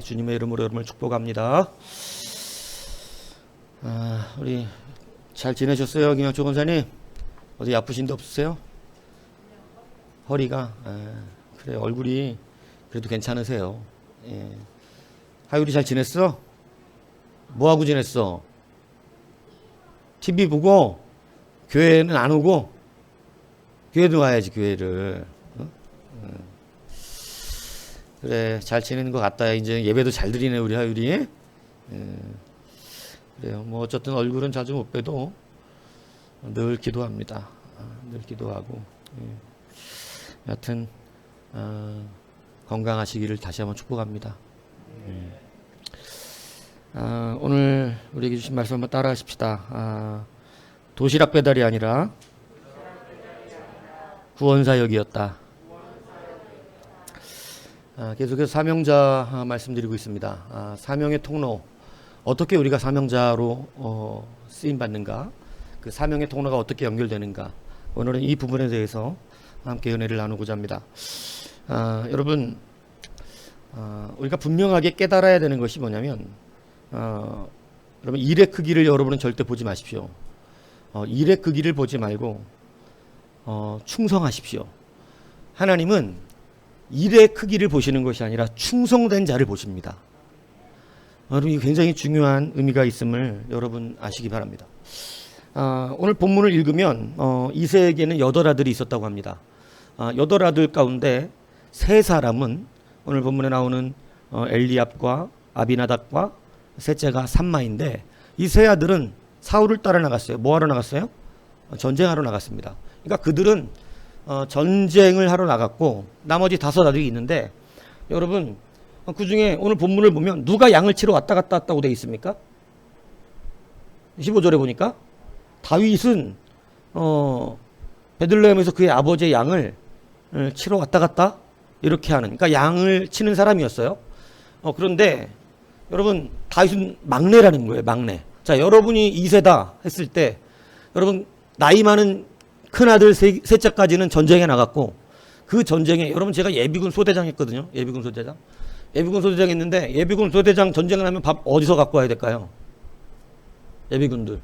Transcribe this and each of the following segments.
주님의 이름으로 여러분을 축복합니다. 우리 잘 지내셨어요, 김영초 권사님? 어디 아프신 데 없으세요? 허리가? 그래, 얼굴이 그래도 괜찮으세요. 예. 하율이 잘 지냈어? 뭐하고 지냈어? TV 보고? 교회는 안 오고? 교회도 와야지, 교회를. 그래, 잘 지내는 것 같다. 이제 예배도 잘 드리네, 우리 하율이. 그래요. 뭐, 어쨌든 얼굴은 자주 못 봬도 늘 기도합니다. 늘 기도하고. 여하튼, 건강하시기를 다시 한번 축복합니다. 오늘 우리에게 주신 말씀 한번 따라 하십시다. 도시락 배달이 아니라 구원사역이었다. 계속해서 사명자 말씀드리고 있습니다. 사명의 통로, 어떻게 우리가 사명자로 쓰임받는가, 그 사명의 통로가 어떻게 연결되는가, 오늘은 이 부분에 대해서 함께 은혜를 나누고자 합니다. 여러분, 우리가 분명하게 깨달아야 되는 것이 뭐냐면, 여러분, 일의 크기를 여러분은 절대 보지 마십시오. 일의 크기를 보지 말고 충성하십시오. 하나님은 일의 크기를 보시는 것이 아니라 충성된 자를 보십니다. 여러분, 이 굉장히 중요한 의미가 있음을 여러분 아시기 바랍니다. 오늘 본문을 읽으면 이세에게는 8아들이 있었다고 합니다. 8아들 가운데 3사람은 오늘 본문에 나오는 엘리압과 아비나답과 셋째가 삼마인데, 이 3아들은 사울을 따라 나갔어요. 뭐 하러 나갔어요? 전쟁하러 나갔습니다. 그러니까 그들은 전쟁을 하러 나갔고, 나머지 5아들이 있는데, 여러분, 그 중에 오늘 본문을 보면 누가 양을 치러 왔다 갔다 했다고 되어 있습니까? 15절에 보니까 다윗은 베들레헴에서 그의 아버지의 양을 치러 왔다 갔다 이렇게 하는, 그러니까 양을 치는 사람이었어요. 그런데 여러분, 다윗은 막내라는 거예요. 막내. 자, 여러분이 2세다 했을 때, 여러분 나이 많은 큰아들 셋째까지는 전쟁에 나갔고, 그 전쟁에, 여러분 제가 예비군 소대장 했거든요. 예비군 소대장 했는데, 예비군 소대장 전쟁을 하면 밥 어디서 갖고 와야 될까요? 예비군들,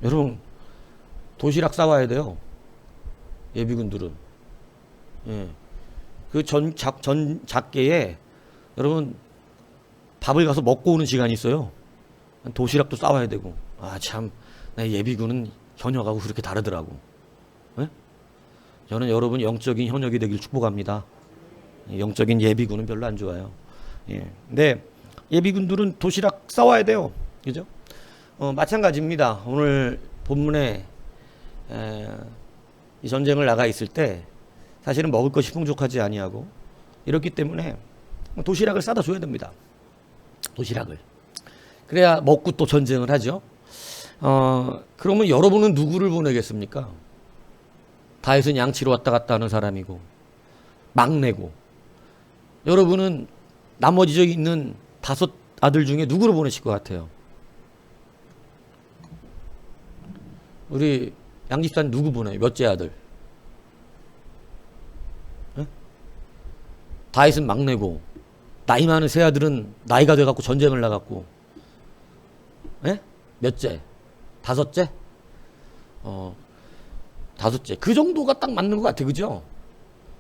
여러분 도시락 싸와야 돼요. 예비군들은. 예. 그 작계에 여러분 밥을 가서 먹고 오는 시간이 있어요. 도시락도 싸와야 되고. 참, 예비군은 현역하고 그렇게 다르더라고. 예? 저는 여러분 영적인 현역이 되길 축복합니다. 영적인 예비군은 별로 안 좋아요. 예. 근데 예비군들은 도시락 싸와야 돼요. 그죠? 마찬가지입니다. 오늘 본문에 이 전쟁을 나가 있을 때 사실은 먹을 것이 풍족하지 아니하고, 이렇기 때문에 도시락을 싸다 줘야 됩니다. 도시락을. 그래야 먹고 또 전쟁을 하죠. 그러면 여러분은 누구를 보내겠습니까? 다윗은 양치로 왔다 갔다 하는 사람이고 막내고, 여러분은 나머지 저기 있는 5아들 중에 누구를 보내실 것 같아요? 우리 양집사는 누구 보내요? 몇째 아들? 네? 다윗은 막내고, 나이 많은 3아들은 나이가 돼갖고 전쟁을 나갔고, 네? 몇째? 5째? 5째. 그 정도가 딱 맞는 것 같아, 그죠?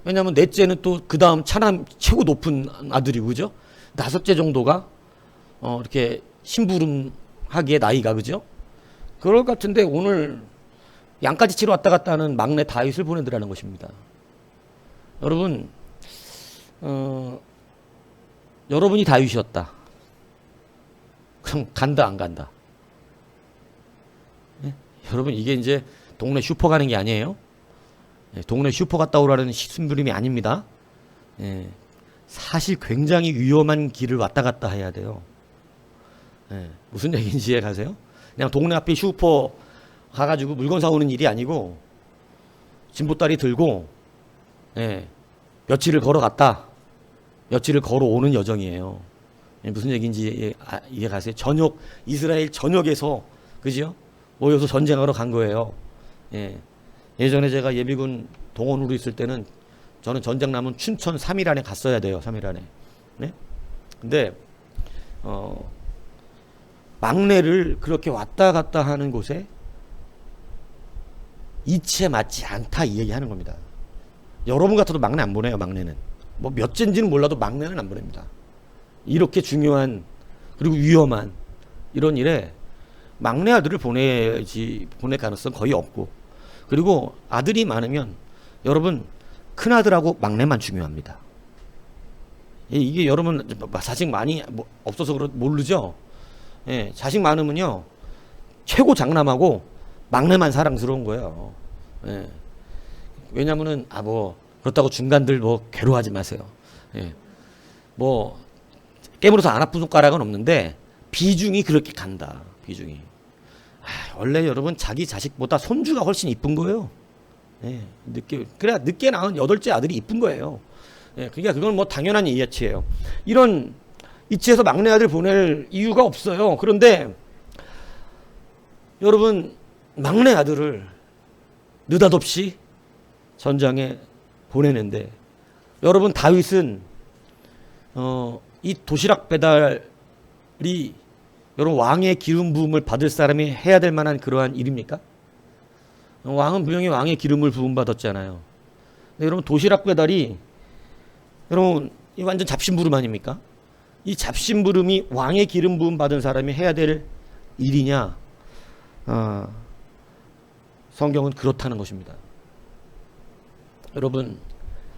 왜냐면 넷째는 또 그 다음 차남 최고 높은 아들이고, 그죠? 5째 정도가 이렇게 심부름하기에 나이가, 그죠? 그럴 것 같은데 오늘 양까지 치러 왔다 갔다 하는 막내 다윗을 보내드라는 것입니다. 여러분, 여러분이 다윗이었다. 그럼 간다 안 간다? 네? 여러분, 이게 이제 동네 슈퍼 가는 게 아니에요. 네, 동네 슈퍼 갔다 오라는 심부름이 아닙니다. 네, 사실 굉장히 위험한 길을 왔다 갔다 해야 돼요. 네, 무슨 얘기인지 이해 가세요? 그냥 동네 앞에 슈퍼 가가지고 물건 사오는 일이 아니고, 진보다리 들고 며칠을 걸어갔다, 며칠을 걸어오는 여정이에요. 무슨 얘기인지 이해 가세요? 이스라엘 전역에서, 그죠? 모여서 전쟁하러 간 거예요. 예전에 제가 예비군 동원으로 있을 때는 저는 전쟁 나면 춘천 3일 안에 갔어야 돼요. 3일 안에. 네? 근데 막내를 그렇게 왔다 갔다 하는 곳에 이치에 맞지 않다 이 얘기하는 겁니다. 여러분 같아도 막내 안 보내요. 막내는 뭐 몇째인지는 몰라도 막내는 안 보냅니다. 이렇게 중요한 그리고 위험한 이런 일에 막내 아들을 보낼 가능성 거의 없고, 그리고 아들이 많으면 여러분 큰 아들하고 막내만 중요합니다. 이게 여러분 자식 많이 없어서 모르죠. 예, 자식 많으면요 최고 장남하고 막내만 사랑스러운 거예요. 예. 왜냐면은 그렇다고 중간들 괴로워하지 마세요. 예. 깨물어서 안 아픈 손가락은 없는데 비중이 그렇게 간다. 비중이. 원래 여러분 자기 자식보다 손주가 훨씬 이쁜 거예요. 예. 늦게 낳은 8째 아들이 이쁜 거예요. 예. 그러니까 그건 당연한 이해치예요. 이런 이치에서 막내 아들 보낼 이유가 없어요. 그런데 여러분 막내 아들을 느닷없이 전장에 보내는데, 여러분 다윗은 이 도시락 배달이 여러분 왕의 기름 부음을 받을 사람이 해야 될 만한 그러한 일입니까? 왕은 분명히 왕의 기름을 부음 받았잖아요. 근데 여러분 도시락 배달이 여러분 이 완전 잡심부름 아닙니까? 이 잡심부름이 왕의 기름 부음 받은 사람이 해야 될 일이냐? 성경은 그렇다는 것입니다. 여러분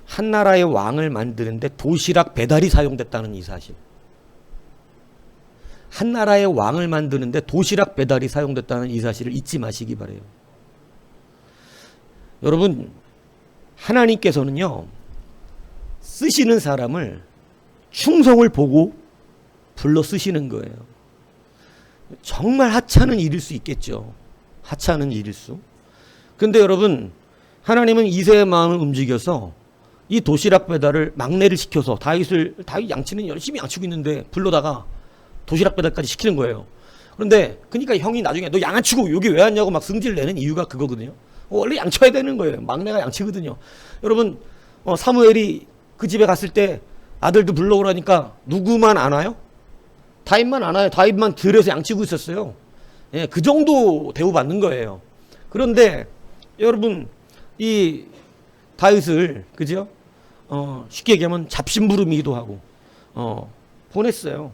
한 나라의 왕을 만드는데 도시락 배달이 사용됐다는 이 사실, 한 나라의 왕을 만드는데 도시락 배달이 사용됐다는 이 사실을 잊지 마시기 바래요. 여러분 하나님께서는요 쓰시는 사람을 충성을 보고 불러 쓰시는 거예요. 정말 하찮은 일일 수 있겠죠. 하찮은 일일 수. 근데 여러분 하나님은 이새의 마음을 움직여서 이 도시락 배달을 막내를 시켜서 다윗 양치는 열심히 양치고 있는데 불러다가 도시락 배달까지 시키는 거예요. 그런데 그러니까 형이 나중에 너 양치고 여기 왜 왔냐고 막 승질 내는 이유가 그거거든요. 원래 양쳐야 되는 거예요. 막내가 양치거든요. 여러분 사무엘이 그 집에 갔을 때 아들도 불러오라니까 누구만 안 와요? 다윗만 안 와요. 다윗만 들에서 양치고 있었어요. 예, 그 정도 대우받는 거예요. 그런데 여러분 이 다윗을 그죠? 쉽게 얘기하면 잡심부름이기도 하고 보냈어요.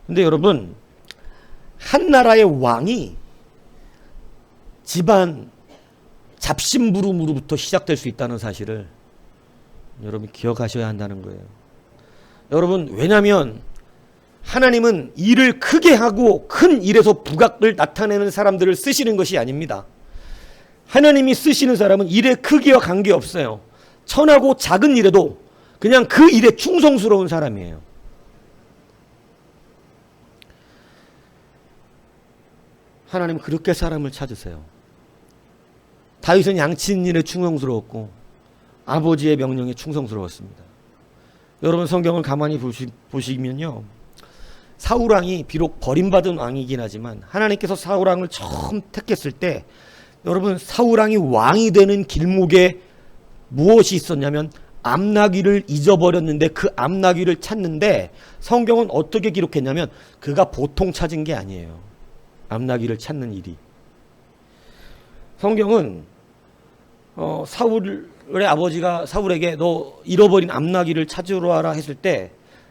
근데 여러분 한 나라의 왕이 집안 잡심부름으로부터 시작될 수 있다는 사실을 여러분 기억하셔야 한다는 거예요. 여러분 왜냐하면 하나님은 일을 크게 하고 큰 일에서 부각을 나타내는 사람들을 쓰시는 것이 아닙니다. 하나님이 쓰시는 사람은 일의 크기와 관계없어요. 천하고 작은 일에도 그냥 그 일에 충성스러운 사람이에요. 하나님은 그렇게 사람을 찾으세요. 다윗은 양치는 일에 충성스러웠고 아버지의 명령에 충성스러웠습니다. 여러분 성경을 가만히 보시면요, 사울왕이 비록 버림받은 왕이긴 하지만 하나님께서 사울왕을 처음 택했을 때 여러분 사울왕이 왕이 되는 길목에 무엇이 있었냐면 암나귀를 잊어버렸는데 그 암나귀를 찾는데 성경은 어떻게 기록했냐면 그가 보통 찾은 게 아니에요. 암나귀를 찾는 일이. 성경은 사울의 아버지가 사울에게 너 잃어버린 암나귀를 찾으러 와라 했을 때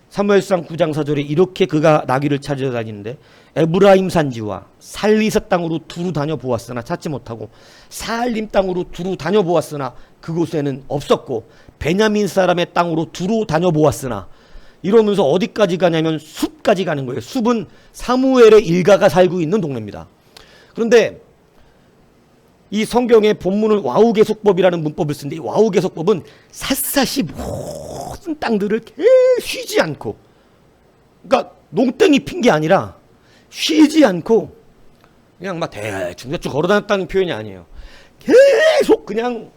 사무엘상 9장 4절에 이렇게 그가 나귀를 찾으러 다니는데 에브라임 산지와 살리사 땅으로 두루 다녀보았으나 찾지 못하고 사알림 땅으로 두루 다녀보았으나 그곳에는 없었고 베냐민 사람의 땅으로 두루 다녀보았으나, 이러면서 어디까지 가냐면 숲까지 가는 거예요. 숲은 사무엘의 일가가 살고 있는 동네입니다. 그런데 이 성경의 본문을 와우개속법이라는 문법을 쓰는데 이 와우개속법은 샅샅이 모든 땅들을 쉬지 않고, 그러니까 농땡이 핀 게 아니라 쉬지 않고 그냥 막 대충 걸어다녔다는 표현이 아니에요. 계속 그냥,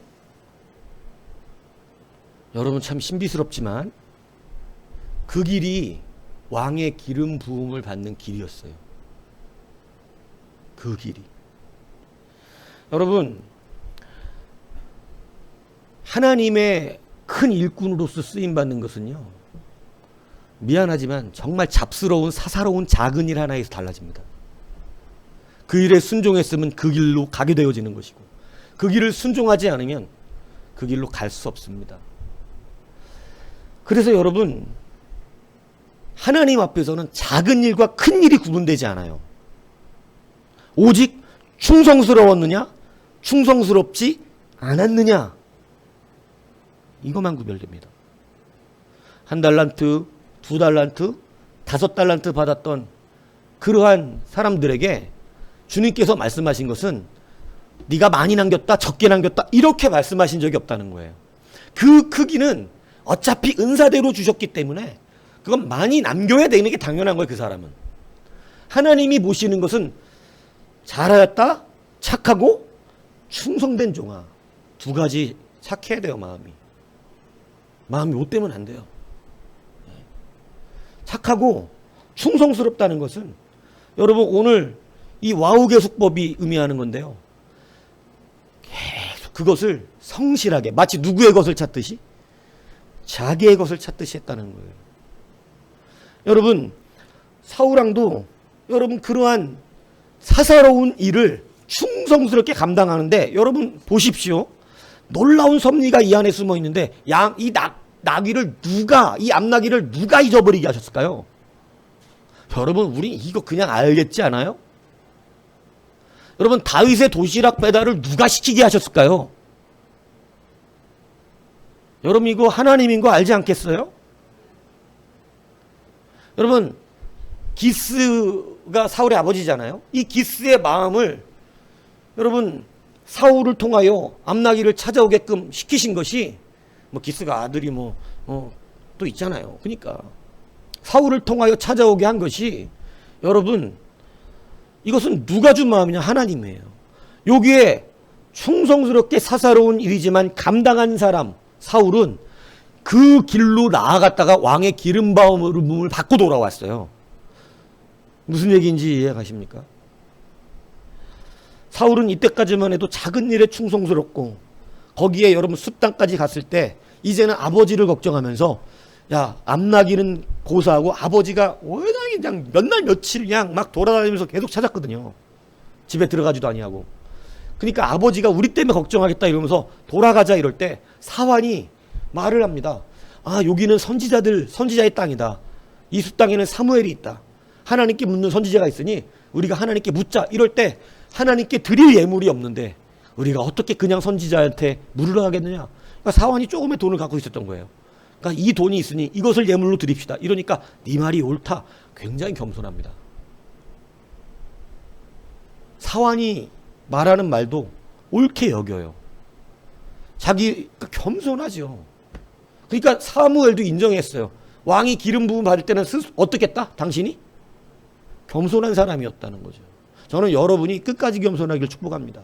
여러분 참 신비스럽지만 그 길이 왕의 기름 부음을 받는 길이었어요. 그 길이. 여러분 하나님의 큰 일꾼으로서 쓰임받는 것은요, 미안하지만 정말 잡스러운 사사로운 작은 일 하나에서 달라집니다. 그 일에 순종했으면 그 길로 가게 되어지는 것이고, 그 길을 순종하지 않으면 그 길로 갈 수 없습니다. 그래서 여러분, 하나님 앞에서는 작은 일과 큰 일이 구분되지 않아요. 오직 충성스러웠느냐, 충성스럽지 않았느냐, 이것만 구별됩니다. 1달란트, 2달란트, 5달란트 받았던 그러한 사람들에게 주님께서 말씀하신 것은 네가 많이 남겼다, 적게 남겼다, 이렇게 말씀하신 적이 없다는 거예요. 그 크기는 어차피 은사대로 주셨기 때문에 그건 많이 남겨야 되는 게 당연한 거예요. 그 사람은. 하나님이 보시는 것은 잘하였다, 착하고 충성된 종아. 두 가지 착해야 돼요. 마음이 못 되면 안 돼요. 착하고 충성스럽다는 것은 여러분 오늘 이 와우계수법이 의미하는 건데요, 계속 그것을 성실하게, 마치 누구의 것을 찾듯이 자기의 것을 찾듯이 했다는 거예요. 여러분, 사울왕도 여러분 그러한 사사로운 일을 충성스럽게 감당하는데, 여러분 보십시오. 놀라운 섭리가 이 안에 숨어 있는데, 이 나귀를 이 암나귀를 누가 잊어버리게 하셨을까요? 여러분, 우리 이거 그냥 알겠지 않아요? 여러분, 다윗의 도시락 배달을 누가 시키게 하셨을까요? 여러분, 이거 하나님인 거 알지 않겠어요? 여러분, 기스가 사울의 아버지잖아요. 이 기스의 마음을 여러분 사울을 통하여 암나귀를 찾아오게끔 시키신 것이, 뭐 기스가 아들이 또 있잖아요. 그러니까 사울을 통하여 찾아오게 한 것이, 여러분 이것은 누가 준 마음이냐? 하나님이에요. 여기에 충성스럽게 사사로운 일이지만 감당한 사람 사울은 그 길로 나아갔다가 왕의 기름 부음을 받고 돌아왔어요. 무슨 얘기인지 이해가십니까? 사울은 이때까지만 해도 작은 일에 충성스럽고, 거기에 여러분 숲당까지 갔을 때 이제는 아버지를 걱정하면서, 야, 암나귀는 고사하고 아버지가 워낙에 그냥 몇 날 며칠 그냥 막 돌아다니면서 계속 찾았거든요. 집에 들어가지도 아니하고. 그러니까 아버지가 우리 때문에 걱정하겠다 이러면서 돌아가자 이럴 때 사환이 말을 합니다. 아, 여기는 선지자의 땅이다. 이 숲 땅에는 사무엘이 있다. 하나님께 묻는 선지자가 있으니 우리가 하나님께 묻자. 이럴 때 하나님께 드릴 예물이 없는데 우리가 어떻게 그냥 선지자한테 물으러 가겠느냐. 그러니까 사환이 조금의 돈을 갖고 있었던 거예요. 그러니까 이 돈이 있으니 이것을 예물로 드립시다. 이러니까 네 말이 옳다. 굉장히 겸손합니다. 사환이 말하는 말도 옳게 여겨요. 자기가 겸손하죠. 그러니까 사무엘도 인정했어요. 왕이 기름 부음 받을 때는 어떻게 했다? 당신이? 겸손한 사람이었다는 거죠. 저는 여러분이 끝까지 겸손하길 축복합니다.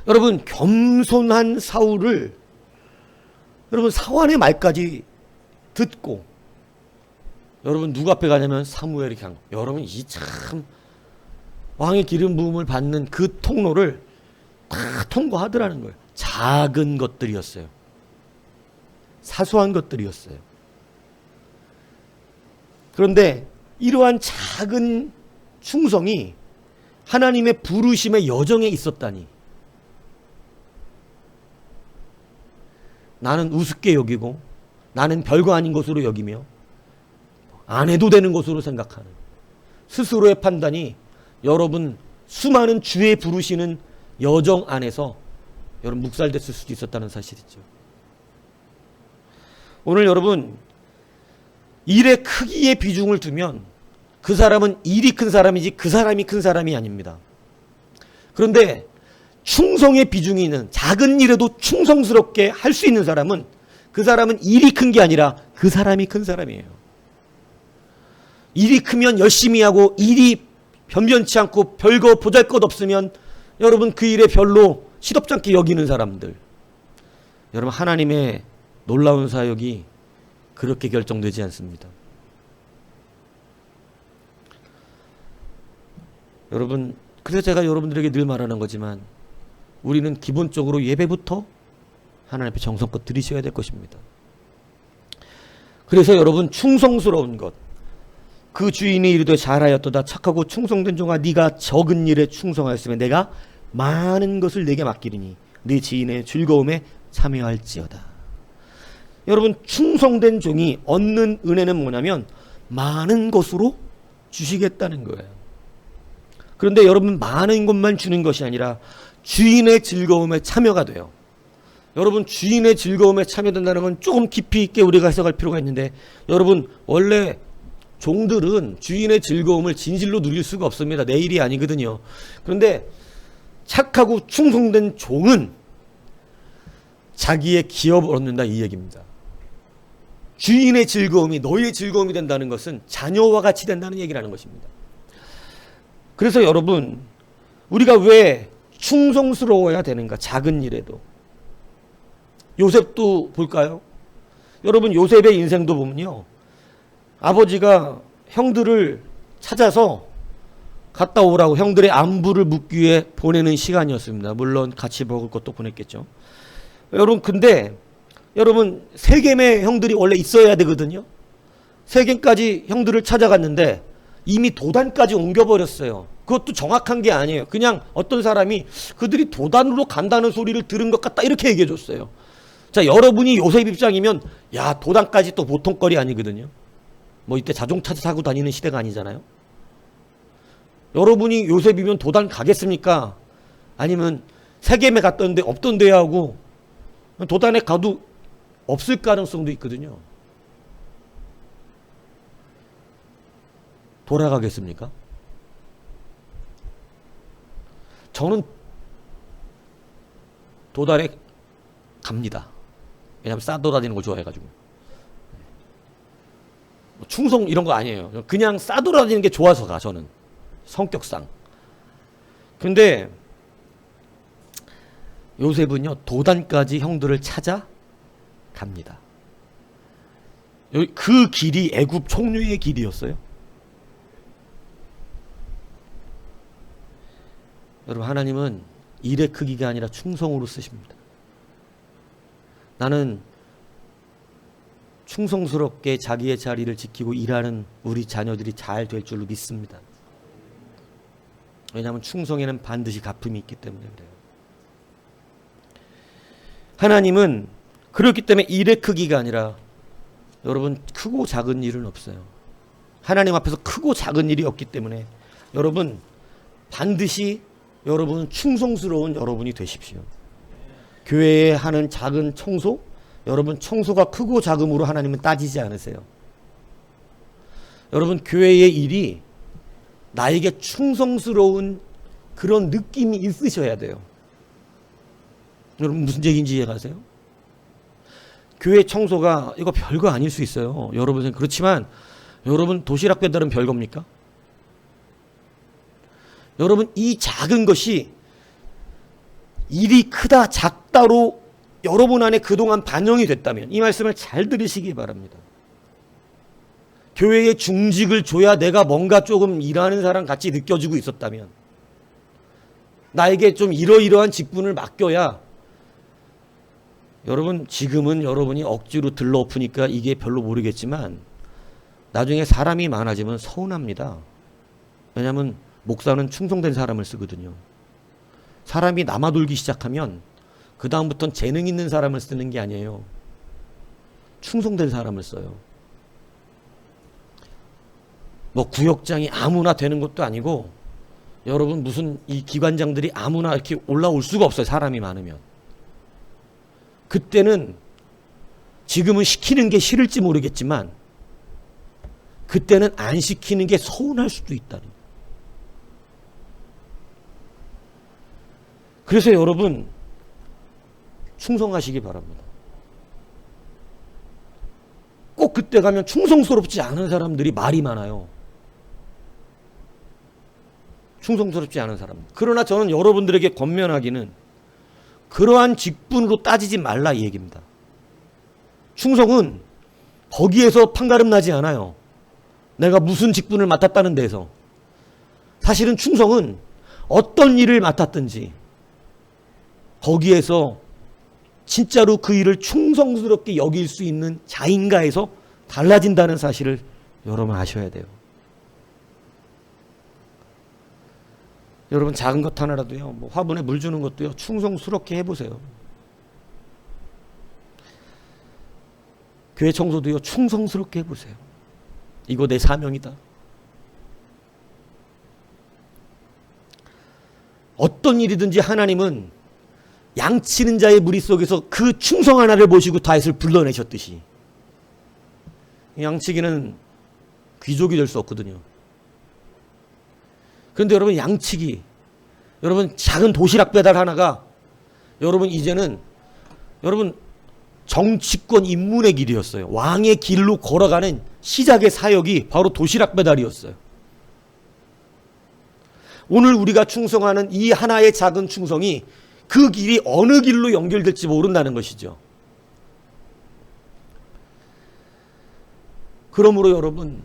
여러분, 겸손한 사울을 여러분 사환의 말까지 듣고 여러분 누구 앞에 가냐면 사무엘이 간 거. 여러분 이 참 왕의 기름 부음을 받는 그 통로를 다 통과하더라는 거예요. 작은 것들이었어요. 사소한 것들이었어요. 그런데 이러한 작은 충성이 하나님의 부르심의 여정에 있었다니, 나는 우습게 여기고 나는 별거 아닌 것으로 여기며 안 해도 되는 것으로 생각하는 스스로의 판단이 여러분 수많은 주의 부르시는 여정 안에서 여러분 묵살됐을 수도 있었다는 사실이죠. 오늘 여러분 일의 크기에 비중을 두면 그 사람은 일이 큰 사람이지 그 사람이 큰 사람이 아닙니다. 그런데 충성의 비중이 있는, 작은 일에도 충성스럽게 할 수 있는 사람은, 그 사람은 일이 큰 게 아니라 그 사람이 큰 사람이에요. 일이 크면 열심히 하고 일이 변변치 않고 별거 보잘것 없으면 여러분 그 일에 별로 시덥지 않게 여기는 사람들. 여러분 하나님의 놀라운 사역이 그렇게 결정되지 않습니다. 여러분, 그래서 제가 여러분들에게 늘 말하는 거지만 우리는 기본적으로 예배부터 하나님 앞에 정성껏 드리셔야 될 것입니다. 그래서 여러분 충성스러운 것, 그 주인이 이르되 잘하였도다 착하고 충성된 종아 네가 적은 일에 충성하였으면 내가 많은 것을 내게 맡기리니 네 지인의 즐거움에 참여할지어다. 여러분 충성된 종이 얻는 은혜는 뭐냐면 많은 것으로 주시겠다는 거예요. 그런데 여러분 많은 것만 주는 것이 아니라 주인의 즐거움에 참여가 돼요. 여러분 주인의 즐거움에 참여된다는 건 조금 깊이 있게 우리가 해석할 필요가 있는데, 여러분 원래 종들은 주인의 즐거움을 진실로 누릴 수가 없습니다. 내 일이 아니거든요. 그런데 착하고 충성된 종은 자기의 기업을 얻는다 이 얘기입니다. 주인의 즐거움이 너희의 즐거움이 된다는 것은 자녀와 같이 된다는 얘기라는 것입니다. 그래서 여러분 우리가 왜 충성스러워야 되는가? 작은 일에도. 요셉도 볼까요? 여러분 요셉의 인생도 보면요, 아버지가 형들을 찾아서 갔다 오라고 형들의 안부를 묻기 위해 보내는 시간이었습니다. 물론 같이 먹을 것도 보냈겠죠. 여러분 근데 여러분 세겜의 형들이 원래 있어야 되거든요. 세겜까지 형들을 찾아갔는데 이미 도단까지 옮겨버렸어요. 그것도 정확한 게 아니에요. 그냥 어떤 사람이 그들이 도단으로 간다는 소리를 들은 것 같다 이렇게 얘기해 줬어요. 자, 여러분이 요셉 입장이면 야 도단까지 또 보통 거리 아니거든요. 뭐 이때 자동차 타고 다니는 시대가 아니잖아요. 여러분이 요셉이면 도단 가겠습니까? 아니면 세겜에 갔던데 없던데 하고 도단에 가도 없을 가능성도 있거든요. 돌아가겠습니까? 저는 도단에 갑니다. 왜냐하면 싸돌아다니는 걸 좋아해가지고. 충성 이런 거 아니에요. 그냥 싸돌아다니는 게 좋아서 가, 저는. 성격상. 근데 요셉은요 도단까지 형들을 찾아 갑니다. 그 길이 애굽 총류의 길이었어요. 여러분 하나님은 일의 크기가 아니라 충성으로 쓰십니다. 나는 충성스럽게 자기의 자리를 지키고 일하는 우리 자녀들이 잘 될 줄로 믿습니다. 왜냐하면 충성에는 반드시 갚음이 있기 때문에 그래요. 하나님은 그렇기 때문에 일의 크기가 아니라, 여러분 크고 작은 일은 없어요. 하나님 앞에서 크고 작은 일이 없기 때문에 여러분 반드시 여러분은 충성스러운 여러분이 되십시오. 교회에 하는 작은 청소, 여러분 청소가 크고 작음으로 하나님은 따지지 않으세요. 여러분 교회의 일이 나에게 충성스러운 그런 느낌이 있으셔야 돼요. 여러분 무슨 얘기인지 이해가세요? 교회 청소가 이거 별거 아닐 수 있어요. 여러분 그렇지만 여러분 도시락 배달은 별겁니까? 여러분 이 작은 것이 일이 크다 작다로 여러분 안에 그동안 반영이 됐다면, 이 말씀을 잘 들으시기 바랍니다. 교회에 중직을 줘야 내가 뭔가 조금 일하는 사람 같이 느껴지고 있었다면, 나에게 좀 이러이러한 직분을 맡겨야, 여러분 지금은 여러분이 억지로 들러엎으니까 이게 별로 모르겠지만 나중에 사람이 많아지면 서운합니다. 왜냐하면 목사는 충성된 사람을 쓰거든요. 사람이 남아돌기 시작하면 그 다음부터는 재능 있는 사람을 쓰는 게 아니에요. 충성된 사람을 써요. 뭐 구역장이 아무나 되는 것도 아니고, 여러분 무슨 이 기관장들이 아무나 이렇게 올라올 수가 없어요. 사람이 많으면. 그때는 지금은 시키는 게 싫을지 모르겠지만 그때는 안 시키는 게 서운할 수도 있다는 거예요. 그래서 여러분 충성하시기 바랍니다. 꼭 그때 가면 충성스럽지 않은 사람들이 말이 많아요. 충성스럽지 않은 사람들. 그러나 저는 여러분들에게 권면하기는 그러한 직분으로 따지지 말라 이 얘기입니다. 충성은 거기에서 판가름 나지 않아요. 내가 무슨 직분을 맡았다는 데서. 사실은 충성은 어떤 일을 맡았든지 거기에서 진짜로 그 일을 충성스럽게 여길 수 있는 자인가에서 달라진다는 사실을 여러분 아셔야 돼요. 여러분 작은 것 하나라도요, 뭐 화분에 물 주는 것도요, 충성스럽게 해보세요. 교회 청소도요, 충성스럽게 해보세요. 이거 내 사명이다. 어떤 일이든지 하나님은 양치는 자의 무리 속에서 그 충성 하나를 보시고 다윗을 불러내셨듯이, 양치기는 귀족이 될 수 없거든요. 그런데 여러분 양치기, 여러분 작은 도시락 배달 하나가 여러분 이제는 여러분 정치권 입문의 길이었어요. 왕의 길로 걸어가는 시작의 사역이 바로 도시락 배달이었어요. 오늘 우리가 충성하는 이 하나의 작은 충성이 그 길이 어느 길로 연결될지 모른다는 것이죠. 그러므로 여러분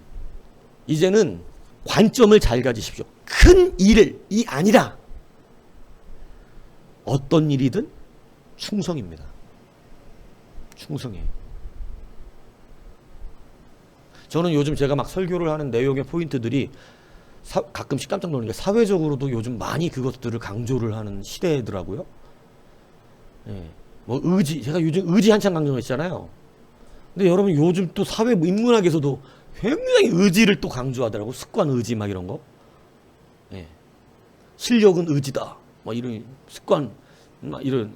이제는 관점을 잘 가지십시오. 큰 일이 아니라 어떤 일이든 충성입니다. 충성이에요. 저는 요즘 제가 막 설교를 하는 내용의 포인트들이 가끔씩 깜짝 놀라는 게 사회적으로도 요즘 많이 그것들을 강조를 하는 시대더라고요. 예. 뭐 의지, 제가 요즘 의지 한창 강조했잖아요. 근데 여러분 요즘 또 사회 인문학에서도 굉장히 의지를 또 강조하더라고. 습관 의지 막 이런 거. 예. 실력은 의지다. 막 이런 습관, 막 이런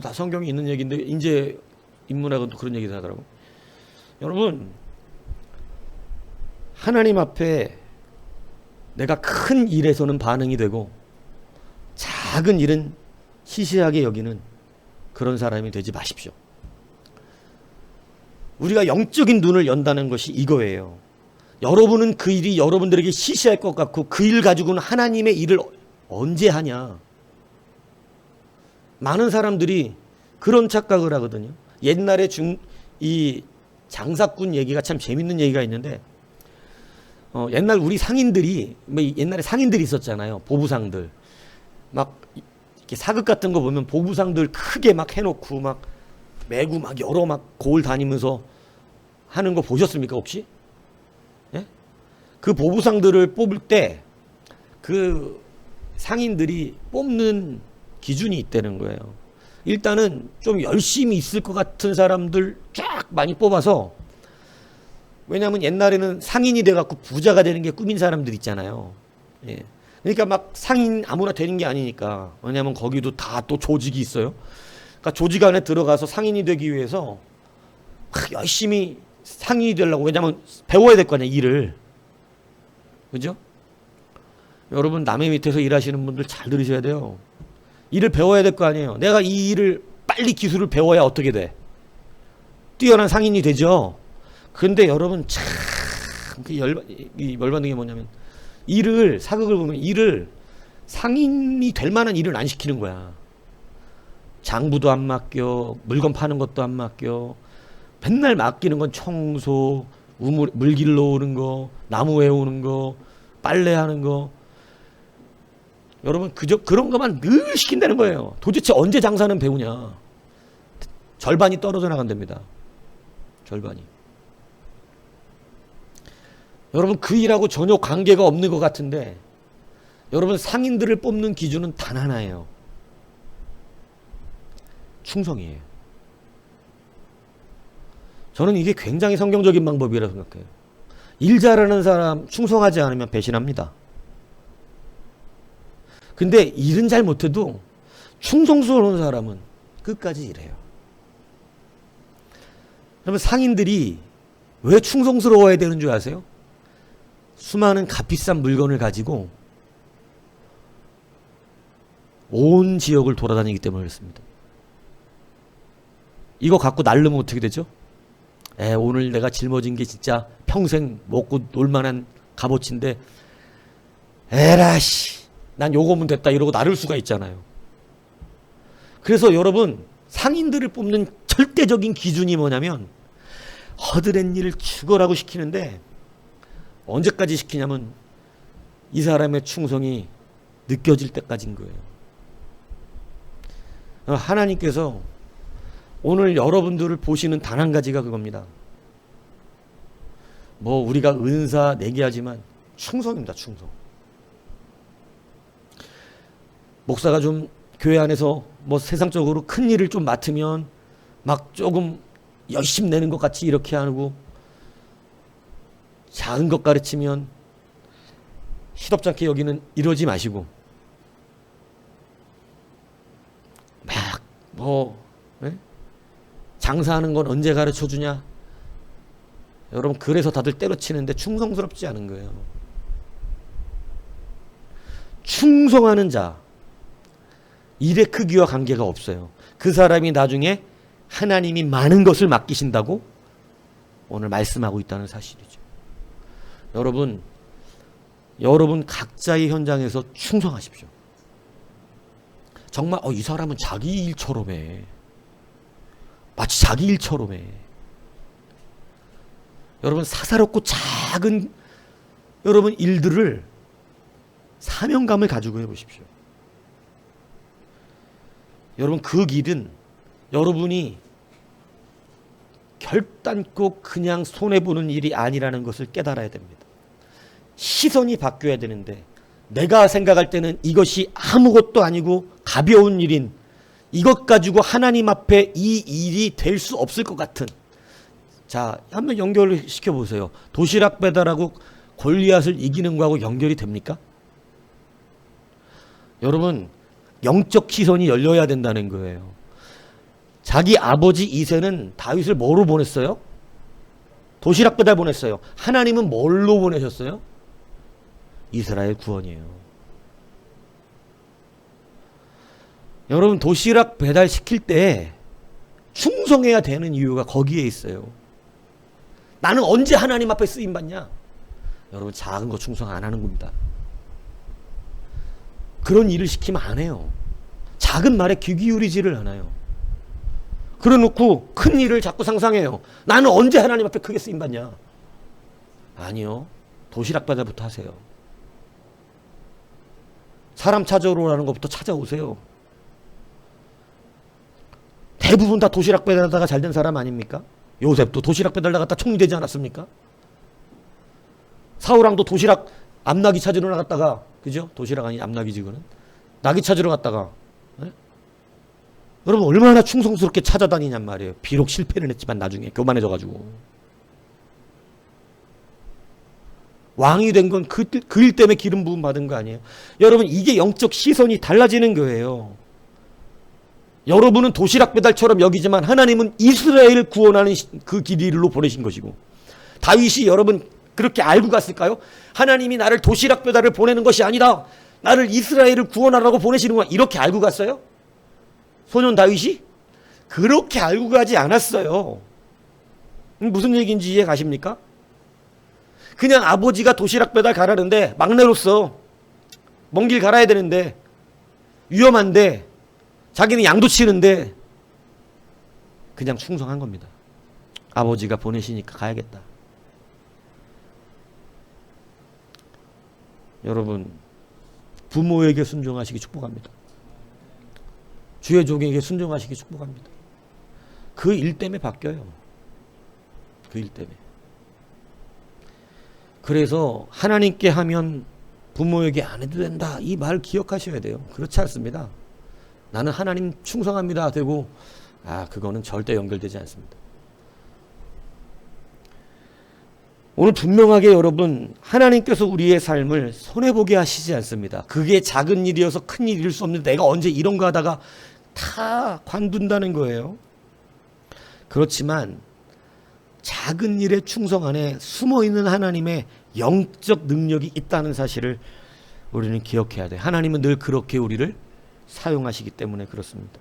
다 성경에 있는 얘기인데 이제 인문학은 또 그런 얘기를 하더라고. 여러분 하나님 앞에 내가 큰 일에서는 반응이 되고 작은 일은 시시하게 여기는 그런 사람이 되지 마십시오. 우리가 영적인 눈을 연다는 것이 이거예요. 여러분은 그 일이 여러분들에게 시시할 것 같고 그 일 가지고는 하나님의 일을 언제 하냐. 많은 사람들이 그런 착각을 하거든요. 옛날에 이 장사꾼 얘기가 참 재밌는 얘기가 있는데 옛날 우리 상인들이 옛날에 상인들이 있었잖아요. 보부상들 막 이렇게 사극 같은 거 보면 보부상들 크게 막 해놓고 막 매구 막 여러 막 고을 다니면서 하는 거 보셨습니까 혹시? 예? 그 보부상들을 뽑을 때 그 상인들이 뽑는 기준이 있다는 거예요. 일단은 좀 열심히 있을 것 같은 사람들 쫙 많이 뽑아서, 왜냐하면 옛날에는 상인이 돼갖고 부자가 되는 게 꿈인 사람들 있잖아요. 예. 그러니까 막 상인 아무나 되는 게 아니니까. 왜냐하면 거기도 다 또 조직이 있어요. 그러니까 조직 안에 들어가서 상인이 되기 위해서 막 열심히 상인이 되려고, 왜냐하면 배워야 될 거 아니야, 일을. 그죠? 여러분 남의 밑에서 일하시는 분들 잘 들으셔야 돼요. 일을 배워야 될 거 아니에요. 내가 이 일을 빨리 기술을 배워야 어떻게 돼? 뛰어난 상인이 되죠. 근데 여러분 참 열받는 게 뭐냐면 사극을 보면 일을 상인이 될 만한 일을 안 시키는 거야. 장부도 안 맡겨, 물건 파는 것도 안 맡겨. 맨날 맡기는 건 청소, 물 길러 오는 거, 나무 해오는 거, 빨래하는 거. 여러분 그런 것만 늘 시킨다는 거예요. 도대체 언제 장사는 배우냐. 절반이 떨어져 나간답니다. 절반이. 여러분 그 일하고 전혀 관계가 없는 것 같은데 여러분 상인들을 뽑는 기준은 단 하나예요. 충성이에요. 저는 이게 굉장히 성경적인 방법이라고 생각해요. 일 잘하는 사람 충성하지 않으면 배신합니다. 근데 일은 잘 못해도 충성스러운 사람은 끝까지 일해요. 그러면 상인들이 왜 충성스러워야 되는 줄 아세요? 수많은 값비싼 물건을 가지고 온 지역을 돌아다니기 때문에 그렇습니다. 이거 갖고 날르면 어떻게 되죠? 오늘 내가 짊어진 게 진짜 평생 먹고 놀만한 값어치인데 에라씨 난 요거면 됐다 이러고 나를 수가 있잖아요. 그래서 여러분 상인들을 뽑는 절대적인 기준이 뭐냐면 허드렛 일을 죽어라고 시키는데 언제까지 시키냐면 이 사람의 충성이 느껴질 때까지인 거예요. 하나님께서 오늘 여러분들을 보시는 단 한 가지가 그겁니다. 뭐 우리가 은사 내기하지만 충성입니다. 충성. 목사가 좀 교회 안에서 뭐 세상적으로 큰 일을 좀 맡으면 막 조금 열심히 내는 것 같이 이렇게 하고, 작은 것 가르치면 시덥지 않게 여기는 이러지 마시고, 막 뭐 장사하는 건 언제 가르쳐 주냐? 여러분, 그래서 다들 때려치는데 충성스럽지 않은 거예요. 충성하는 자, 일의 크기와 관계가 없어요. 그 사람이 나중에 하나님이 많은 것을 맡기신다고 오늘 말씀하고 있다는 사실이죠. 여러분 각자의 현장에서 충성하십시오. 정말 이 사람은 자기 일처럼 해. 마치 자기 일처럼 해. 여러분, 사사롭고 작은 여러분 일들을 사명감을 가지고 해보십시오. 여러분, 그 길은 여러분이 결단코 그냥 손해보는 일이 아니라는 것을 깨달아야 됩니다. 시선이 바뀌어야 되는데, 내가 생각할 때는 이것이 아무것도 아니고 가벼운 일인, 이것 가지고 하나님 앞에 이 일이 될 수 없을 것 같은, 자, 한번 연결을 시켜보세요. 도시락 배달하고 골리앗을 이기는 거하고 연결이 됩니까? 여러분, 영적 시선이 열려야 된다는 거예요. 자기 아버지 이새는 다윗을 뭐로 보냈어요? 도시락 배달 보냈어요. 하나님은 뭘로 보내셨어요? 이스라엘 구원이에요. 여러분, 도시락 배달 시킬 때 충성해야 되는 이유가 거기에 있어요. 나는 언제 하나님 앞에 쓰임 받냐? 여러분, 작은 거 충성 안 하는 겁니다. 그런 일을 시키면 안 해요. 작은 말에 귀 기울이지를 않아요. 그래 놓고 큰 일을 자꾸 상상해요. 나는 언제 하나님 앞에 크게 쓰임 받냐? 아니요. 도시락 배달부터 하세요. 사람 찾아오러 가는 것부터 찾아오세요. 대부분 다 도시락 배달하다가 잘된 사람 아닙니까? 요셉도 도시락 배달 나갔다 총리 되지 않았습니까? 사울왕도 도시락 암나기 찾으러 나갔다가, 그죠? 도시락 아니 암나기지 그는. 나기 찾으러 갔다가, 네? 여러분 얼마나 충성스럽게 찾아다니냔 말이에요. 비록 실패는 했지만 나중에 교만해져가지고. 왕이 된 건 그 일 때문에 기름 부음 받은 거 아니에요? 여러분, 이게 영적 시선이 달라지는 거예요. 여러분은 도시락 배달처럼 여기지만 하나님은 이스라엘을 구원하는 그 길로 보내신 것이고, 다윗이 여러분 그렇게 알고 갔을까요? 하나님이 나를 도시락 배달을 보내는 것이 아니다, 나를 이스라엘을 구원하라고 보내시는구나, 이렇게 알고 갔어요? 소년 다윗이? 그렇게 알고 가지 않았어요. 무슨 얘기인지 이해 가십니까? 그냥 아버지가 도시락 배달 가라는데, 막내로서 먼 길 갈아야 되는데 위험한데 자기는 양도 치는데 그냥 충성한 겁니다. 아버지가 보내시니까 가야겠다. 여러분, 부모에게 순종하시기 축복합니다. 주의 종에게 순종하시기 축복합니다. 그 일 때문에 바뀌어요. 그 일 때문에. 그래서 하나님께 하면 부모에게 안 해도 된다, 이 말 기억하셔야 돼요. 그렇지 않습니다. 나는 하나님 충성합니다 되고, 그거는 절대 연결되지 않습니다. 오늘 분명하게 여러분, 하나님께서 우리의 삶을 손해보게 하시지 않습니다. 그게 작은 일이어서 큰 일일 수 없는데 내가 언제 이런 거 하다가 다 관둔다는 거예요. 그렇지만 작은 일의 충성 안에 숨어있는 하나님의 영적 능력이 있다는 사실을 우리는 기억해야 돼요. 하나님은 늘 그렇게 우리를 사용하시기 때문에 그렇습니다.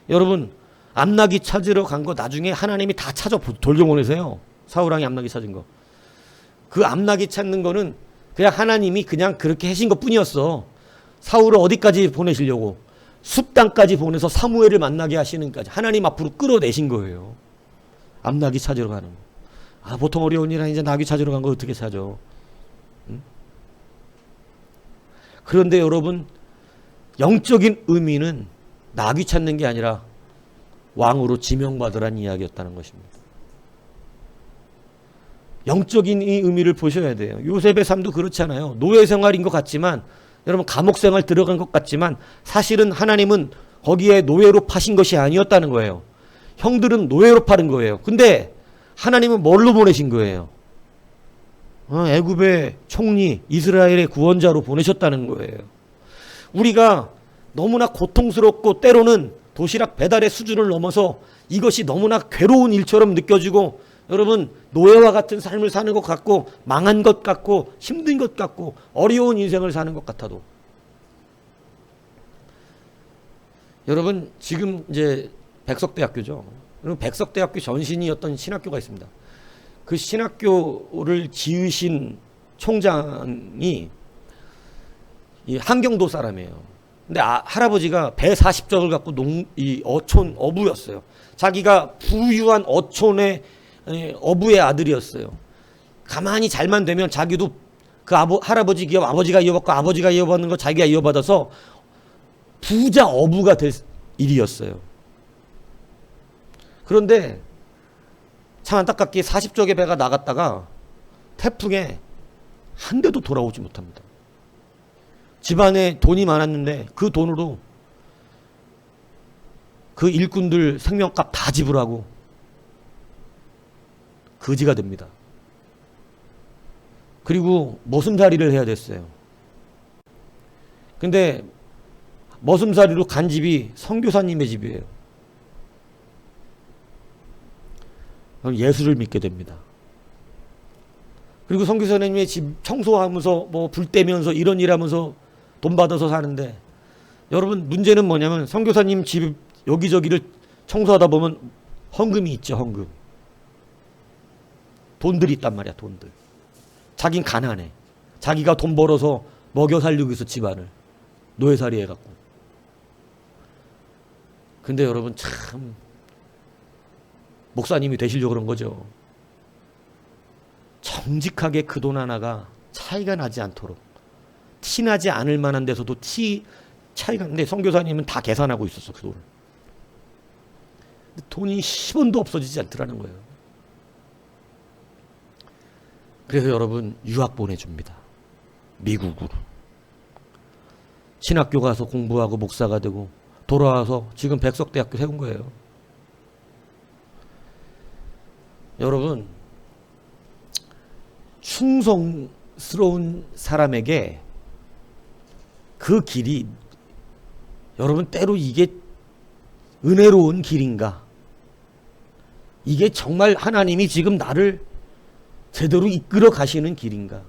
여러분, 암나기 찾으러 간 거 나중에 하나님이 다 찾아 돌려보내세요. 사울왕이 암나기 찾은 거. 그 암나기 찾는 거는 그냥 하나님이 그냥 그렇게 하신 것 뿐이었어. 사울을 어디까지 보내시려고? 숲땅까지 보내서 사무엘을 만나게 하시는 까지 하나님 앞으로 끌어내신 거예요. 암나기 찾으러 가는 거. 보통 어려운 일 아니지, 나귀 찾으러 간 거 어떻게 찾아? 응? 그런데 여러분, 영적인 의미는 나귀 찾는 게 아니라 왕으로 지명받으란 이야기였다는 것입니다. 영적인 이 의미를 보셔야 돼요. 요셉의 삶도 그렇잖아요. 노예 생활인 것 같지만, 여러분 감옥 생활 들어간 것 같지만 사실은 하나님은 거기에 노예로 파신 것이 아니었다는 거예요. 형들은 노예로 파는 거예요. 근데 하나님은 뭘로 보내신 거예요? 애굽의 총리, 이스라엘의 구원자로 보내셨다는 거예요. 우리가 너무나 고통스럽고 때로는 도시락 배달의 수준을 넘어서 이것이 너무나 괴로운 일처럼 느껴지고, 여러분 노예와 같은 삶을 사는 것 같고, 망한 것 같고, 힘든 것 같고, 어려운 인생을 사는 것 같아도, 여러분 지금 이제 백석대학교죠. 여러분 백석대학교 전신이었던 신학교가 있습니다. 그 신학교를 지으신 총장이 이 한경도 사람이에요. 근데 할아버지가 배 40척을 갖고 어촌 어부였어요. 자기가 부유한 어촌의 어부의 아들이었어요. 가만히 잘만 되면 자기도 그 할아버지 기업 아버지가 이어받고, 아버지가 이어받는 거 자기가 이어받아서 부자 어부가 될 일이었어요. 그런데 참 안타깝게 40척의 배가 나갔다가 태풍에 한 대도 돌아오지 못합니다. 집안에 돈이 많았는데 그 돈으로 그 일꾼들 생명값 다 지불하고 거지가 됩니다. 그리고 머슴살이를 해야 됐어요. 근데 머슴살이로 간 집이 선교사님의 집이에요. 예수를 믿게 됩니다. 그리고 선교사님의 집 청소하면서 뭐 불 떼면서 이런 일 하면서 돈 받아서 사는데, 여러분 문제는 뭐냐면 선교사님 집 여기저기를 청소하다 보면 헌금이 있죠. 헌금. 돈들이 있단 말이야. 돈들. 자긴 가난해. 자기가 돈 벌어서 먹여 살리고 있어. 집안을 노예살이 해갖고. 근데 여러분 참 목사님이 되시려고 그런 거죠. 정직하게 그 돈 하나가 차이가 나지 않도록, 티나지 않을 만한 데서도 차이가 나는데, 선교사님은 다 계산하고 있었어. 그 돈을. 돈이 10원도 없어지지 않더라는 거예요. 그래서 여러분 유학 보내줍니다. 미국으로. 신학교 가서 공부하고 목사가 되고 돌아와서 지금 백석대학교 세운 거예요. 여러분 충성스러운 사람에게 그 길이, 여러분 때로 이게 은혜로운 길인가? 이게 정말 하나님이 지금 나를 제대로 이끌어 가시는 길인가?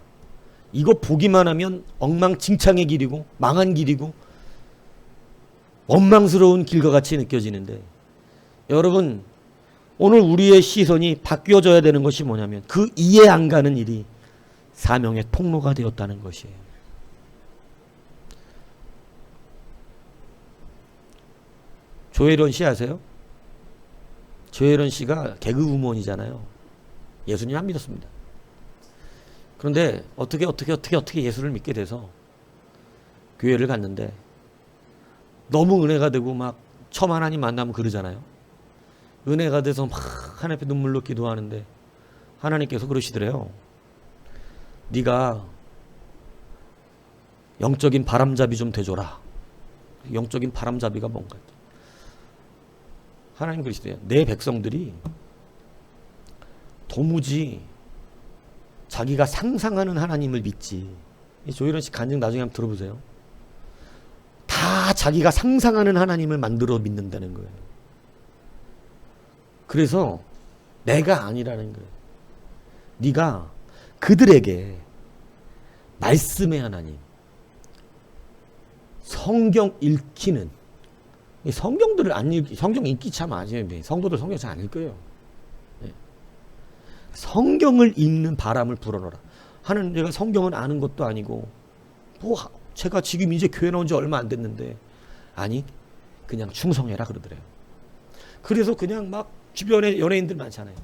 이거 보기만 하면 엉망진창의 길이고 망한 길이고 원망스러운 길과 같이 느껴지는데, 여러분 오늘 우리의 시선이 바뀌어져야 되는 것이 뭐냐면 그 이해 안 가는 일이 사명의 통로가 되었다는 것이에요. 조혜련 씨 아세요? 조혜련 씨가 개그우먼이잖아요. 예수님 안 믿었습니다. 그런데 어떻게 예수를 믿게 돼서 교회를 갔는데 너무 은혜가 되고 막 처음 하나님 만나면 그러잖아요. 은혜가 돼서 막 하나님 앞에 눈물로 기도하는데 하나님께서 그러시더래요. 네가 영적인 바람잡이 좀 돼줘라. 영적인 바람잡이가 뭔가. 하나님 그러시대요. 내 백성들이 도무지 자기가 상상하는 하나님을 믿지. 조혜련 씨 간증 나중에 한번 들어보세요. 다 자기가 상상하는 하나님을 만들어 믿는다는 거예요. 그래서 내가 아니라는 거예요. 네가 그들에게 말씀의 하나님, 성경 읽히는, 성경들을 안 읽기, 성경 읽기 참 아시죠? 성도들 성경 잘 안 읽어요. 성경을 읽는 바람을 불어넣어라. 하는 내가 성경을 아는 것도 아니고, 뭐 제가 지금 이제 교회 나온 지 얼마 안 됐는데, 아니 그냥 충성해라 그러더래요. 그래서 그냥 막 주변에 연예인들 많잖아요.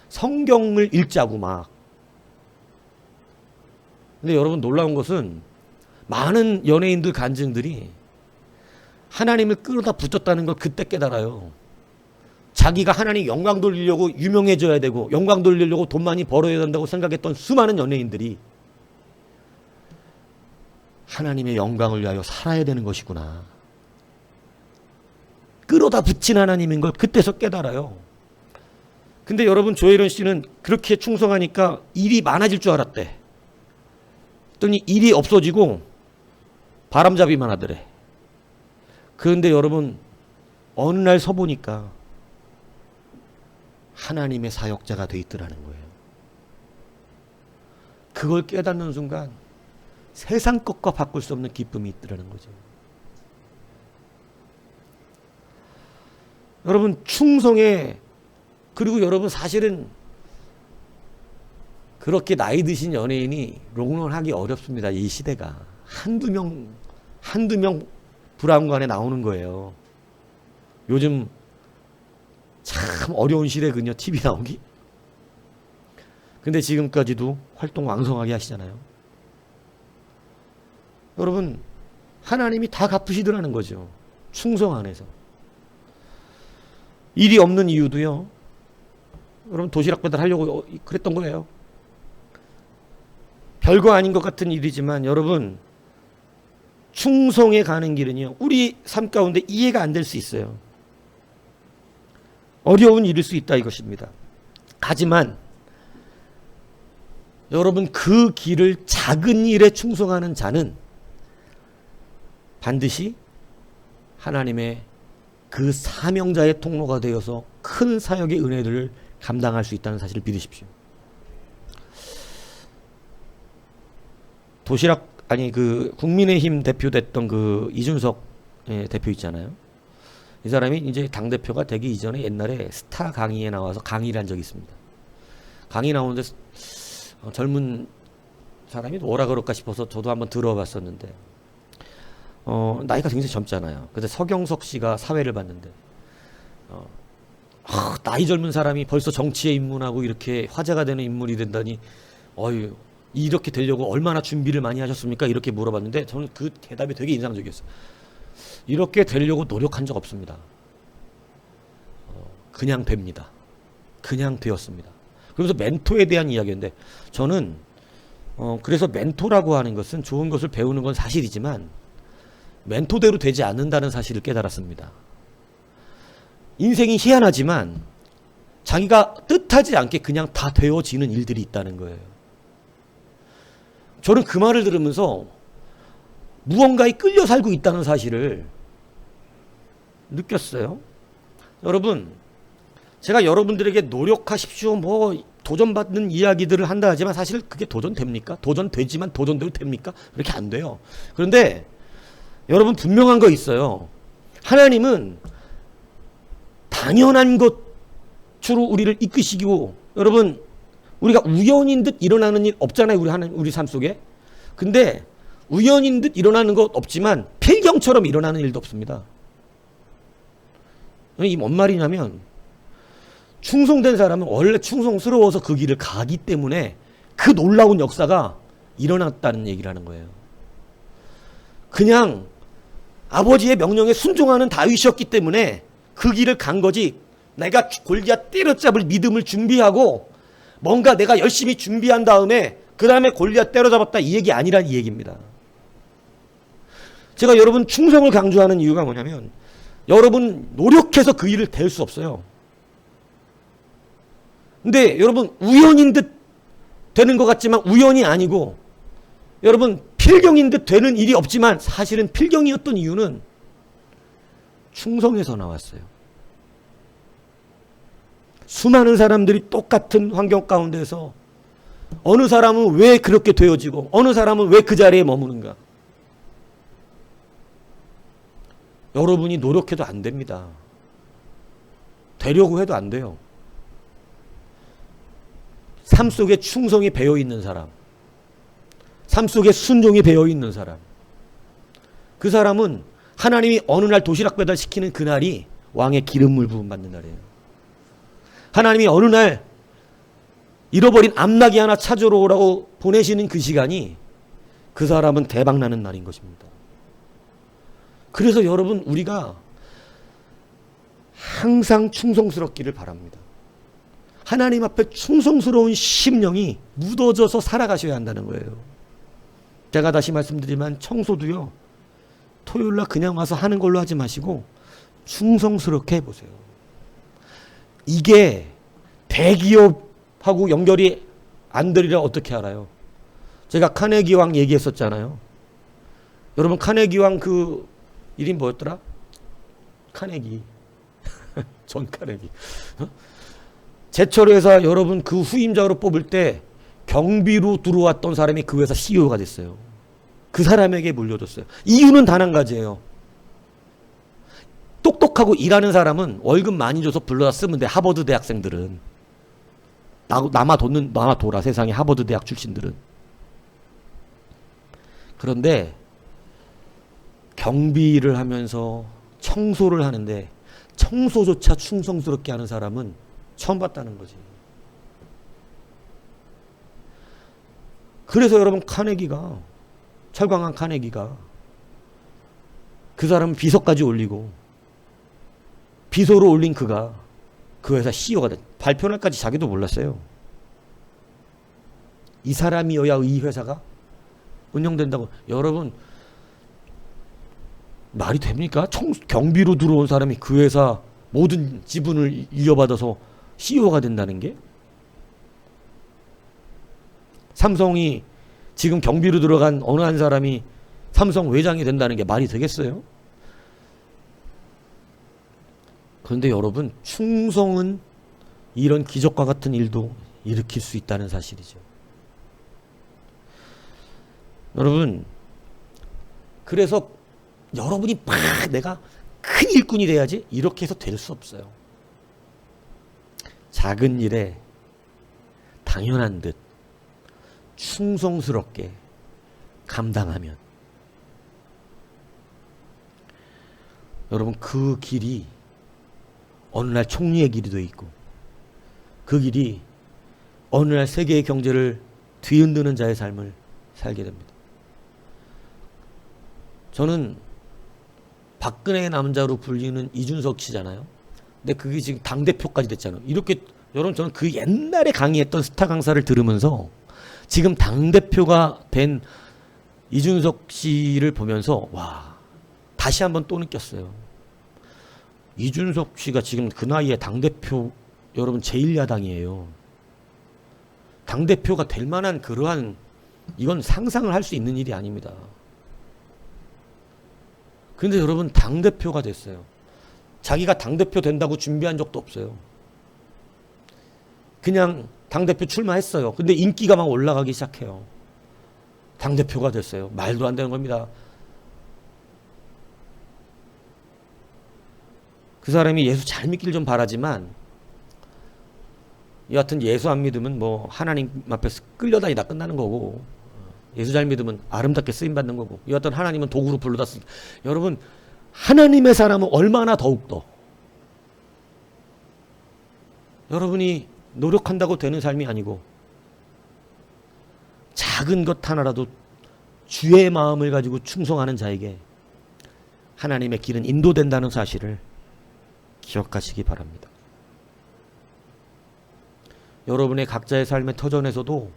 성경을 읽자고 막. 근데 여러분 놀라운 것은 많은 연예인들 간증들이 하나님을 끌어다 붙였다는 걸 그때 깨달아요. 자기가 하나님 영광 돌리려고 유명해져야 되고 영광 돌리려고 돈 많이 벌어야 된다고 생각했던 수많은 연예인들이 하나님의 영광을 위하여 살아야 되는 것이구나. 끌어다 붙인 하나님인 걸 그때서 깨달아요. 근데 여러분, 조혜련 씨는 그렇게 충성하니까 일이 많아질 줄 알았대. 그랬더니 일이 없어지고 바람잡이만 하더래. 그런데 여러분, 어느 날 서보니까 하나님의 사역자가 돼 있더라는 거예요. 그걸 깨닫는 순간 세상 것과 바꿀 수 없는 기쁨이 있더라는 거죠. 여러분, 충성에, 그리고 여러분 사실은 그렇게 나이 드신 연예인이 롱런 하기 어렵습니다. 이 시대가. 한두 명 브라운관에 나오는 거예요. 요즘 참 어려운 시대군요. TV 나오기. 근데 지금까지도 활동 왕성하게 하시잖아요. 여러분, 하나님이 다 갚으시더라는 거죠. 충성 안에서. 일이 없는 이유도요, 여러분, 도시락 배달하려고 그랬던 거예요. 별거 아닌 것 같은 일이지만 여러분, 충성에 가는 길은요, 우리 삶 가운데 이해가 안 될 수 있어요. 어려운 일일 수 있다 이것입니다. 하지만 여러분, 그 길을 작은 일에 충성하는 자는 반드시 하나님의 그 사명자의 통로가 되어서 큰 사역의 은혜를 감당할 수 있다는 사실을 믿으십시오. 그 국민의힘 대표됐던 그 이준석 대표 있잖아요. 이 사람이 이제 당대표가 되기 이전에 옛날에 스타 강의에 나와서 강의를 한 적이 있습니다. 강의 나오는데 젊은 사람이 뭐라 그럴까 싶어서 저도 한번 들어봤었는데, 나이가 굉장히 젊잖아요. 근데 서경석 씨가 사회를 봤는데, 나이 젊은 사람이 벌써 정치에 입문하고 이렇게 화제가 되는 인물이 된다니, 이렇게 되려고 얼마나 준비를 많이 하셨습니까? 이렇게 물어봤는데 저는 그 대답이 되게 인상적이었어요. 이렇게 되려고 노력한 적 없습니다. 그냥 됩니다. 그냥 되었습니다. 그러면서 멘토에 대한 이야기인데, 저는 그래서 멘토라고 하는 것은 좋은 것을 배우는 건 사실이지만 멘토대로 되지 않는다는 사실을 깨달았습니다. 인생이 희한하지만 자기가 뜻하지 않게 그냥 다 되어지는 일들이 있다는 거예요. 저는 그 말을 들으면서 무언가에 끌려 살고 있다는 사실을 느꼈어요. 여러분, 제가 여러분들에게 노력하십시오, 도전받는 이야기들을 한다 하지만 사실 그게 도전됩니까? 도전되지만 도전대로 됩니까? 그렇게 안 돼요. 그런데 여러분, 분명한 거 있어요. 하나님은 당연한 것으로 우리를 이끄시고, 여러분, 우리가 우연인 듯 일어나는 일 없잖아요. 우리 삶 속에. 근데 우연인 듯 일어나는 것 없지만 필경처럼 일어나는 일도 없습니다. 이 뭔 말이냐면, 충성된 사람은 원래 충성스러워서 그 길을 가기 때문에 그 놀라운 역사가 일어났다는 얘기를 하는 거예요. 그냥 아버지의 명령에 순종하는 다윗이었기 때문에 그 길을 간 거지, 내가 골리앗 때려잡을 믿음을 준비하고 뭔가 내가 열심히 준비한 다음에 그 다음에 골리앗 때려잡았다 이 얘기 아니란 이 얘기입니다. 제가 여러분 충성을 강조하는 이유가 뭐냐면, 여러분 노력해서 그 일을 될 수 없어요. 근데 여러분 우연인 듯 되는 것 같지만 우연이 아니고, 여러분 필경인 듯 되는 일이 없지만 사실은 필경이었던 이유는 충성에서 나왔어요. 수많은 사람들이 똑같은 환경 가운데서 어느 사람은 왜 그렇게 되어지고 어느 사람은 왜 그 자리에 머무는가? 여러분이 노력해도 안 됩니다. 되려고 해도 안 돼요. 삶 속에 충성이 배어 있는 사람, 삶 속에 순종이 배어 있는 사람, 그 사람은 하나님이 어느 날 도시락 배달 시키는 그날이 왕의 기름물 부음 받는 날이에요. 하나님이 어느 날 잃어버린 암나귀 하나 찾으러 오라고 보내시는 그 시간이 그 사람은 대박나는 날인 것입니다. 그래서 여러분, 우리가 항상 충성스럽기를 바랍니다. 하나님 앞에 충성스러운 심령이 묻어져서 살아가셔야 한다는 거예요. 제가 다시 말씀드리지만 청소도요, 토요일날 그냥 와서 하는 걸로 하지 마시고 충성스럽게 해보세요. 이게 대기업하고 연결이 안 되리라 어떻게 알아요? 제가 카네기 왕 얘기했었잖아요. 여러분 카네기 왕 그 이름 뭐였더라? 카네기. 존 카네기. 제철 회사 여러분 그 후임자로 뽑을 때 경비로 들어왔던 사람이 그 회사 CEO가 됐어요. 그 사람에게 물려줬어요. 이유는 단 한 가지예요. 똑똑하고 일하는 사람은 월급 많이 줘서 불러다 쓰면 돼. 하버드 대학생들은. 남아돌아 세상에 하버드 대학 출신들은. 그런데 경비를 하면서 청소를 하는데 청소조차 충성스럽게 하는 사람은 처음 봤다는 거지. 그래서 여러분 철광한 카네기가 그 사람은 비서까지 올리고 비서로 올린 그가 그 회사 CEO가 된, 발표날까지 자기도 몰랐어요. 이 사람이어야 이 회사가 운영된다고. 여러분 말이 됩니까? 경비로 들어온 사람이 그 회사 모든 지분을 이어받아서 CEO가 된다는 게? 삼성이 지금 경비로 들어간 어느 한 사람이 삼성 회장이 된다는 게 말이 되겠어요? 그런데 여러분 충성은 이런 기적과 같은 일도 일으킬 수 있다는 사실이죠. 여러분 그래서 여러분이 막 내가 큰 일꾼이 돼야지 이렇게 해서 될 수 없어요. 작은 일에 당연한 듯 충성스럽게 감당하면 여러분 그 길이 어느 날 총리의 길이 돼 있고 그 길이 어느 날 세계의 경제를 뒤흔드는 자의 삶을 살게 됩니다. 저는 박근혜의 남자로 불리는 이준석 씨잖아요. 근데 그게 지금 당대표까지 됐잖아요. 이렇게 여러분 저는 그 옛날에 강의했던 스타 강사를 들으면서 지금 당대표가 된 이준석 씨를 보면서 와 다시 한번 또 느꼈어요. 이준석 씨가 지금 그 나이에 당대표 여러분 제1야당이에요. 당대표가 될 만한 그러한 이건 상상을 할 수 있는 일이 아닙니다. 근데 여러분 당대표가 됐어요. 자기가 당대표 된다고 준비한 적도 없어요. 그냥 당대표 출마했어요. 근데 인기가 막 올라가기 시작해요. 당대표가 됐어요. 말도 안 되는 겁니다. 그 사람이 예수 잘 믿길 좀 바라지만 여하튼 예수 안 믿으면 뭐 하나님 앞에서 끌려다니다 끝나는 거고 예수 잘 믿으면 아름답게 쓰임받는 거고 여하튼 하나님은 도구로 불러다 쓰. 여러분 하나님의 사람은 얼마나 더욱더 여러분이 노력한다고 되는 삶이 아니고 작은 것 하나라도 주의 마음을 가지고 충성하는 자에게 하나님의 길은 인도된다는 사실을 기억하시기 바랍니다. 여러분의 각자의 삶의 터전에서도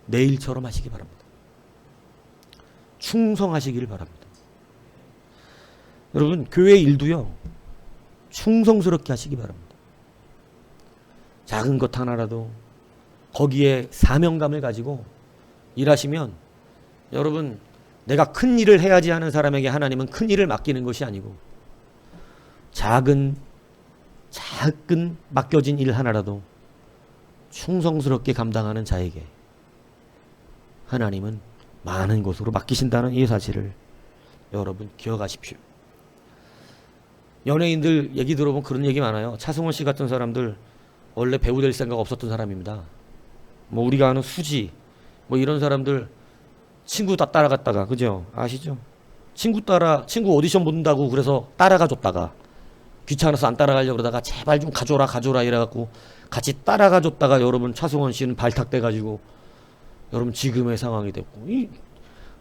내일처럼 하시기 바랍니다. 충성하시기를 바랍니다. 여러분 교회 일도요 충성스럽게 하시기 바랍니다. 작은 것 하나라도 거기에 사명감을 가지고 일하시면 여러분 내가 큰 일을 해야지 하는 사람에게 하나님은 큰 일을 맡기는 것이 아니고 작은 맡겨진 일 하나라도 충성스럽게 감당하는 자에게 하나님은 많은 것으로 맡기신다는 이 사실을 여러분 기억하십시오. 연예인들 얘기 들어보면 그런 얘기 많아요. 차승원 씨 같은 사람들 원래 배우 될 생각 없었던 사람입니다. 뭐 우리가 아는 수지 뭐 이런 사람들 친구 다 따라갔다가 그죠? 아시죠? 친구 오디션 본다고 그래서 따라가 줬다가 귀찮아서 안 따라가려고 그러다가 제발 좀 가줘라 이래갖고 같이 따라가 줬다가 여러분 차승원 씨는 발탁돼가지고 여러분 지금의 상황이 됐고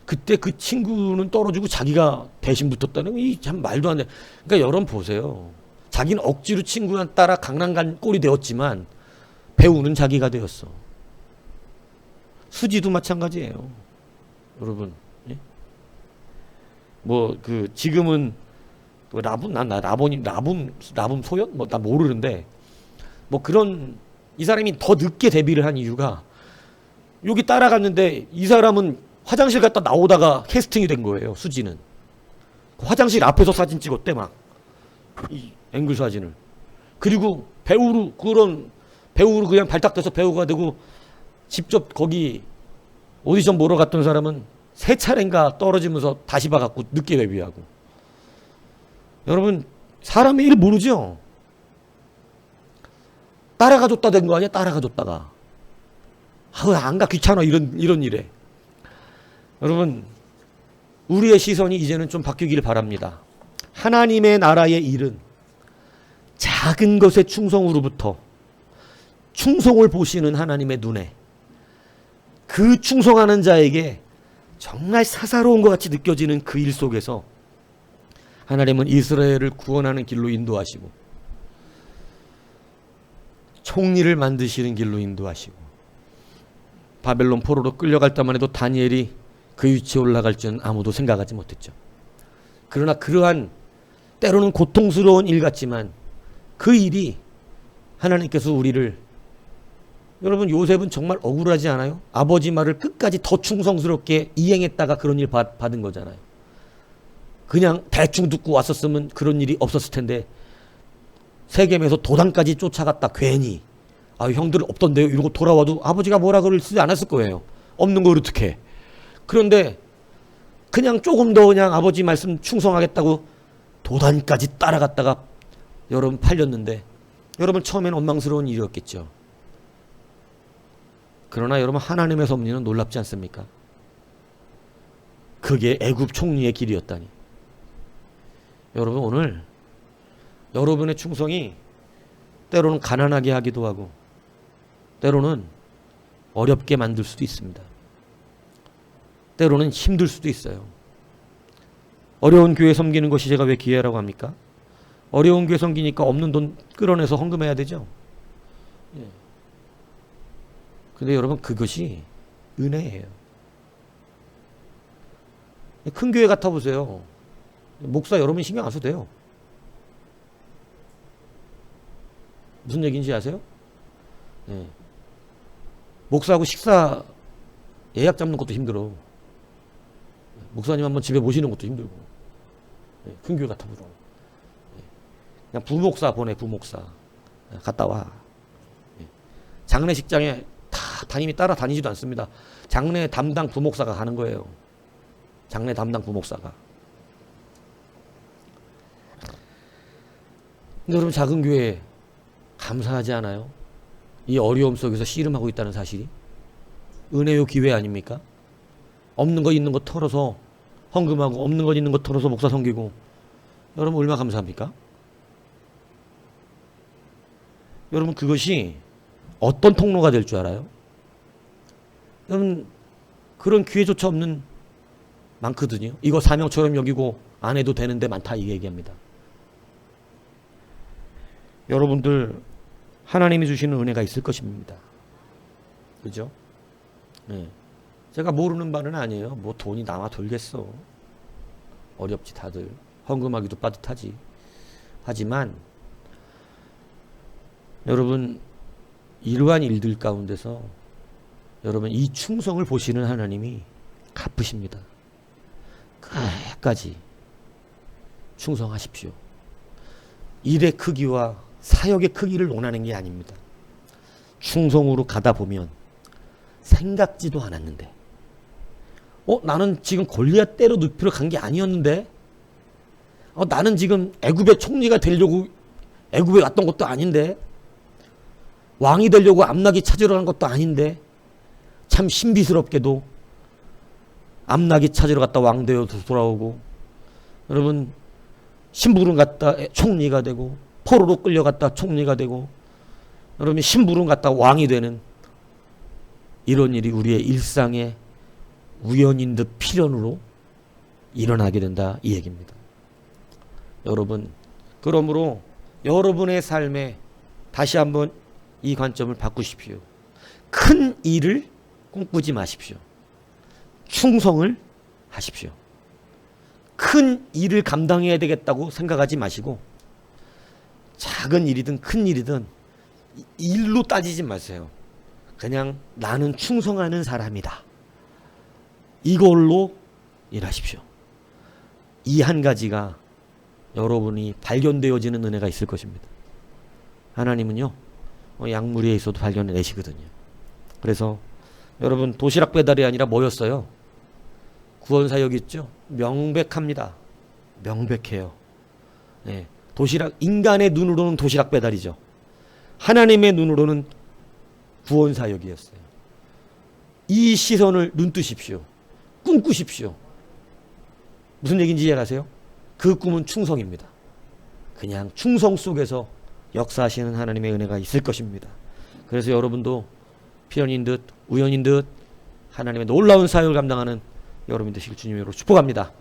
그때 그 친구는 떨어지고 자기가 대신 붙었다는 이 참 말도 안 돼. 그러니까 여러분 보세요. 자기는 억지로 친구랑 따라 강남 간 꼴이 되었지만 배우는 자기가 되었어. 수지도 마찬가지예요. 여러분. 예? 지금은 라붐 소연? 나 모르는데, 이 사람이 더 늦게 데뷔를 한 이유가, 여기 따라갔는데, 이 사람은 화장실 갔다 나오다가 캐스팅이 된 거예요, 수지는. 화장실 앞에서 사진 찍었대, 이 앵글 사진을. 그리고 배우로 그냥 발탁돼서 배우가 되고, 직접 거기 오디션 보러 갔던 사람은 3차례인가 떨어지면서 다시 봐갖고 늦게 데뷔하고. 여러분, 사람의 일 모르죠? 따라가줬다 된 거 아니야? 따라가줬다가. 안 가, 귀찮아. 이런 일에. 여러분, 우리의 시선이 이제는 좀 바뀌기를 바랍니다. 하나님의 나라의 일은 작은 것의 충성으로부터 충성을 보시는 하나님의 눈에 그 충성하는 자에게 정말 사사로운 것 같이 느껴지는 그 일 속에서 하나님은 이스라엘을 구원하는 길로 인도하시고 총리를 만드시는 길로 인도하시고 바벨론 포로로 끌려갈 때만 해도 다니엘이 그 위치에 올라갈 줄은 아무도 생각하지 못했죠. 그러나 그러한 때로는 고통스러운 일 같지만 그 일이 하나님께서 우리를, 여러분 요셉은 정말 억울하지 않아요? 아버지 말을 끝까지 더 충성스럽게 이행했다가 그런 일 받은 거잖아요. 그냥 대충 듣고 왔었으면 그런 일이 없었을 텐데 세겜에서 도단까지 쫓아갔다 괜히 형들 없던데요 이러고 돌아와도 아버지가 뭐라 그러지 않았을 거예요. 없는 걸 어떡해. 그런데 그냥 조금 더 그냥 아버지 말씀 충성하겠다고 도단까지 따라갔다가 여러분 팔렸는데 여러분 처음에는 원망스러운 일이었겠죠. 그러나 여러분 하나님의 섭리는 놀랍지 않습니까? 그게 애굽 총리의 길이었다니. 여러분 오늘 여러분의 충성이 때로는 가난하게 하기도 하고 때로는 어렵게 만들 수도 있습니다. 때로는 힘들 수도 있어요. 어려운 교회 섬기는 것이 제가 왜 기회라고 합니까? 어려운 교회 섬기니까 없는 돈 끌어내서 헌금해야 되죠. 근데 여러분 그것이 은혜예요. 큰 교회 같아 보세요. 목사 여러분 신경 안 써도 돼요. 무슨 얘기인지 아세요? 목사하고 식사 예약 잡는 것도 힘들어. 목사님 한번 집에 모시는 것도 힘들고. 큰 교회 같아 보죠. 그냥 부목사 보내, 부목사. 갔다 와. 장례식장에 다 담임이 따라다니지도 않습니다. 장례 담당 부목사가 가는 거예요. 장례 담당 부목사가. 근데 여러분 작은 교회 감사하지 않아요? 이 어려움 속에서 씨름하고 있다는 사실이 은혜요 기회 아닙니까? 없는 거 있는 거 털어서 헌금하고 없는 거 있는 거 털어서 목사 섬기고 여러분 얼마나 감사합니까? 여러분 그것이 어떤 통로가 될 줄 알아요? 여러분 그런 기회조차 없는 많거든요. 이거 사명처럼 여기고 안 해도 되는데 많다 이 얘기합니다. 여러분들 하나님이 주시는 은혜가 있을 것입니다. 그죠? 네. 제가 모르는 바는 아니에요. 뭐 돈이 남아 돌겠어. 어렵지 다들. 헌금하기도 빠듯하지. 하지만 여러분 이러한 일들 가운데서 여러분 이 충성을 보시는 하나님이 갚으십니다. 끝까지 충성하십시오. 일의 크기와 사역의 크기를 논하는 게 아닙니다. 충성으로 가다 보면 생각지도 않았는데 나는 지금 골리앗 때려 눕히러 간 게 아니었는데 나는 지금 애굽의 총리가 되려고 애굽에 왔던 것도 아닌데 왕이 되려고 암나기 찾으러 간 것도 아닌데 참 신비스럽게도 암나기 찾으러 갔다 왕 되어서 돌아오고 여러분 심부름 갔다 총리가 되고 포로로 끌려갔다 총리가 되고 여러분 심부름 갔다 왕이 되는 이런 일이 우리의 일상의 우연인 듯 필연으로 일어나게 된다 이 얘기입니다. 여러분 그러므로 여러분의 삶에 다시 한번 이 관점을 바꾸십시오. 큰 일을 꿈꾸지 마십시오. 충성을 하십시오. 큰 일을 감당해야 되겠다고 생각하지 마시고 작은 일이든 큰 일이든 일로 따지지 마세요. 그냥 나는 충성하는 사람이다. 이걸로 일하십시오. 이 한 가지가 여러분이 발견되어지는 은혜가 있을 것입니다. 하나님은요, 약물에 있어도 발견해내시거든요. 그래서 여러분 도시락 배달이 아니라 뭐였어요? 구원사역 있죠? 명백합니다. 명백해요. 네. 도시락, 인간의 눈으로는 도시락 배달이죠. 하나님의 눈으로는 구원사역이었어요. 이 시선을 눈뜨십시오. 꿈꾸십시오. 무슨 얘기인지 이해가세요? 그 꿈은 충성입니다. 그냥 충성 속에서 역사하시는 하나님의 은혜가 있을 것입니다. 그래서 여러분도 필연인 듯 우연인 듯 하나님의 놀라운 사역을 감당하는 여러분 되시길 주님으로 축복합니다.